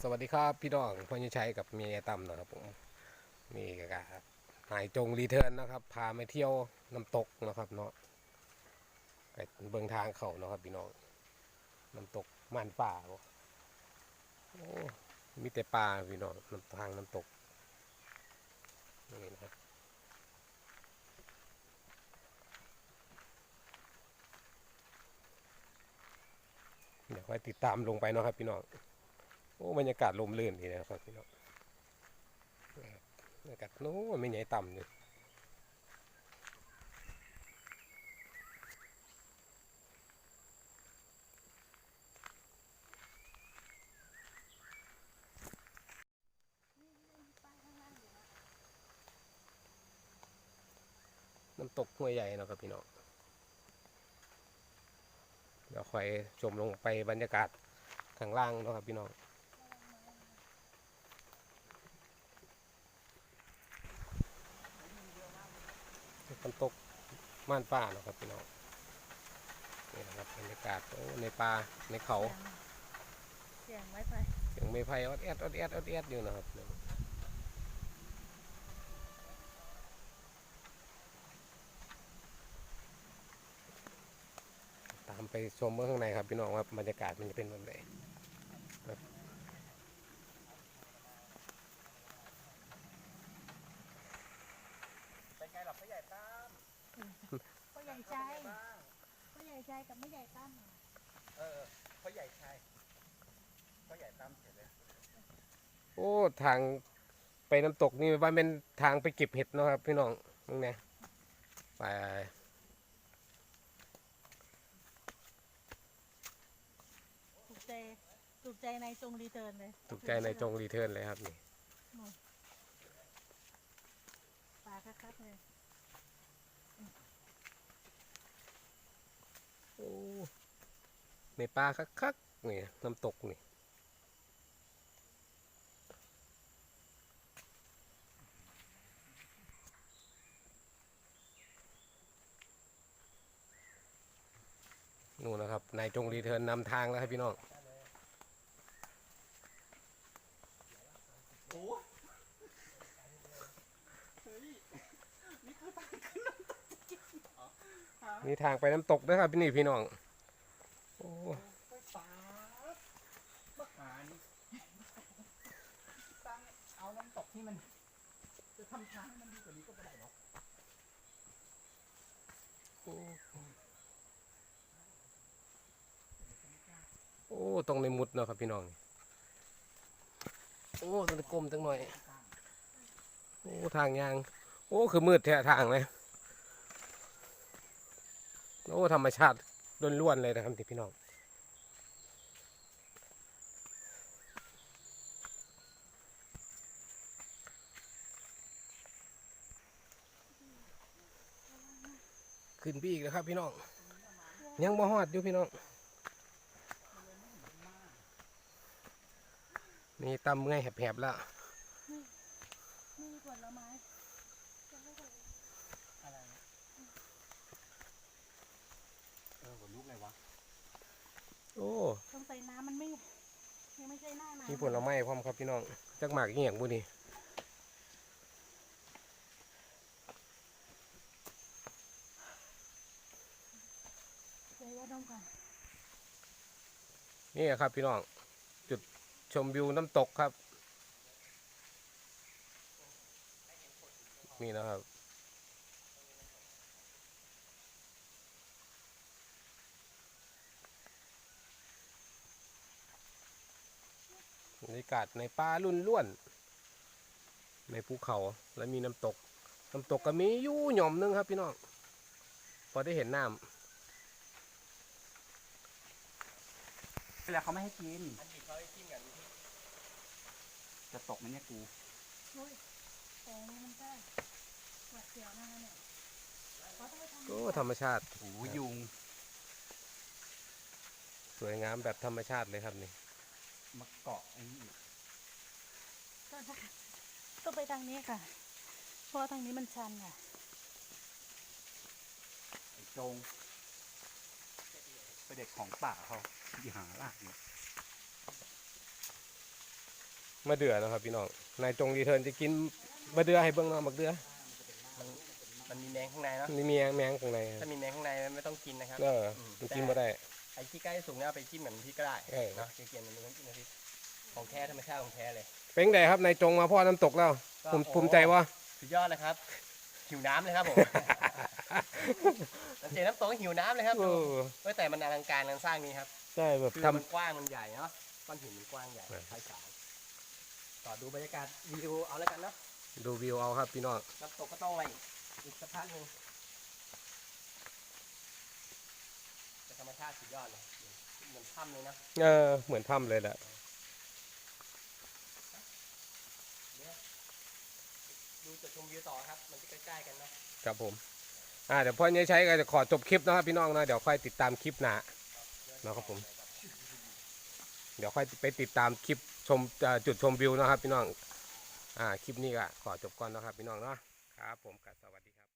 สวัสดีครับพี่น้องพ่อยิ่งชัยกับเมียตั้มนะครับผมนี่ก็หายจงรีเทิร์นนะครับพาไปเที่ยวน้ำตกนะครับเนาะไปเบิ่งทางเขาเนาะครับพี่น้องน้ำตกม่านป่าโอ้มีแต่ป่าพี่น้องน้ำทางน้ำตกนี่นะครับเดี๋ยวค่อยติดตามลงไปเนาะครับพี่น้องโอ้บรรยากาศลมลื่นดีนะครับพี่น้องบรรยากาศโน้ไม่ใหญ่ต่ำเลยน้ำตกห้วยใหญ่เนาะครับพี่น้องเดี๋ยวค่อยชมลงไปบรรยากาศข้างล่างเนาะครับพี่น้องน้ำตกม่านป่าเนาะครับพี่น้องนี่นะครับบรรยากาศโอ้ในป่าในเขาเสียงไม้ไผ่เสียงไม้ไผ่ออดแอดออดแอดออดแอดอยู่นะครับตามไปชมเมื่อข้างในครับพี่น้องว่าบรรยากาศมันจะเป็นแบบไหนเป็นไงหรอพ่อใหญ่ตั้มพ่อใหญ่ใจพ่อใหญ่ใจกับไม่ใหญ่ตั้มเออพ่อใหญ่ชายพ่อใหญ่ตั้มเสร็จเลยโอ้ทางไปน้ำตกนี่ว่าเป็นทางไปเก็บเห็ดเนาะครับพี่น้องตรงนี้ไปถูกใจถูกใจในจงรีเทิร์นเลยถูกใจในจงรีเทิร์นเลยครับนี่ปลาคักๆเลยโอ้ในป่าคักๆนี่น้ำตกนี่นู่นนะครับนายจงรีเทิร์นนำทางแล้วครับพี่น้องโอ้เฮ้ยนี่คือทางขึ้นน้ำตกจริงเหรอฮะนี่ทางไปน้ำตกด้วยครับพี่น้องโอ้ไฟฟ้าบักหานี่ตั้งเอาน้ำตกที่มันจะทำทางให้มันดีกว่านี้ก็ไม่ได้หรอกโอ้ตรงในมุดเนาะครับพี่น้องโอ้ต้องกลมจังหน่อยโอ้ทางยางโอ้คือมืดแท้ทางเลยโอ้ธรรมชาติล้วนๆเลยนะครับที่พี่น้องขึ้นพี่อีกแล้วครับพี่น้องยังบ่ฮอดอยู่พี่น้องนี่ตำไงแหบๆแล้วนี่ผลไม้อะไรขนลุกเลยวะโอ้ต้องใส่น้ำมันไม่ยังไม่ใช่หน้าหนาวมีผลไม้พร้อมครับพี่น้องจักหมากเงียงบุนี่เดี๋ยวดมก่อนนี่ครับพี่น้องจุดชมวิวน้ำตกครับนี่นะครับบรรยากาศในป่าลุ่นล้วนในภูเขาและมีน้ำตกน้ำตกก็มีอยู่หย่อมนึงครับพี่น้องพอได้เห็นน้ำ เวลาเขาไม่ให้กินจะตกมันเนี่ยกูโอ้ยแต่นี่มันได้หวัดเสียวหน้าเนี่ยเขาต้องไปทำก็ธรรมชาติโอ้ยุงสวยงามแบบธรรมชาติเลยครับนี่มาเกาะไอ้นี่ต้องไปทางนี้ค่ะเพราะทางนี้มันชันค่ะไอ้จงไปเด็กของป่าเขาอย่าหาลากเนี่ย มะเดื่อนะครับพี่น้องนายจงรีเทิร์นจะกินมะเดื่อให้เบิ่งเนาะมะเดื่อ มันมีแมงข้างในเนาะ นี่มีแมงข้างใน ถ้ามีแมงข้างในไม่ต้องกินนะครับ มันกินบ่ได้ ไอ้ที่ใกล้สุกเนี่ยเอาไปจิ้มเหมือนพริกก็ได้ เออ เนาะเกี่ยวๆมันน้ำจิ้มน้ำพริกของแท้ธรรมชาติของแท้เลย เป็นไงครับนายจงมาพ่อน้ำตกแล้ว ก็ ภูมิใจวะ สุดยอดนะครับหิวน้ำเลยครับผม สังเกตน้ำตกก็หิวน้ำเลยครับ เออ แต่มันอลังการงานสร้างนี้ครับ ใช่แบบ คือ ท มันกว้างมันใหญ่เนาะก้อนหินมันกว้างใหญ่ไพศาลต่อดูบรรยากาศวิวเอาแล้วกันเนาะ ำดูวิวเอาครับพี่น้อง น้ำตกก็ต้องไว้อีกสักพักหนึ่งแต่ธรรมชาติสุดยอดเลยเหมือนถ้ำเลยนะ เหมือนถ้ำเลยแหละ ดูจุดชมวิวต่อครับมันจะใกล้ๆกันเนาะ ครับผมเดี๋ยวพ่อเนี่ยใช้ก็จะขอจบคลิปนะครับพี่น้องนะเดี๋ยวค่อยติดตามคลิปหน้านะครับผมเดี๋ยวค่อยไปติดตามคลิปชมจุดชมวิวนะครับพี่น้องคลิปนี้ก็ขอจบก่อนนะครับพี่น้องเนาะครับผมสวัสดีครับ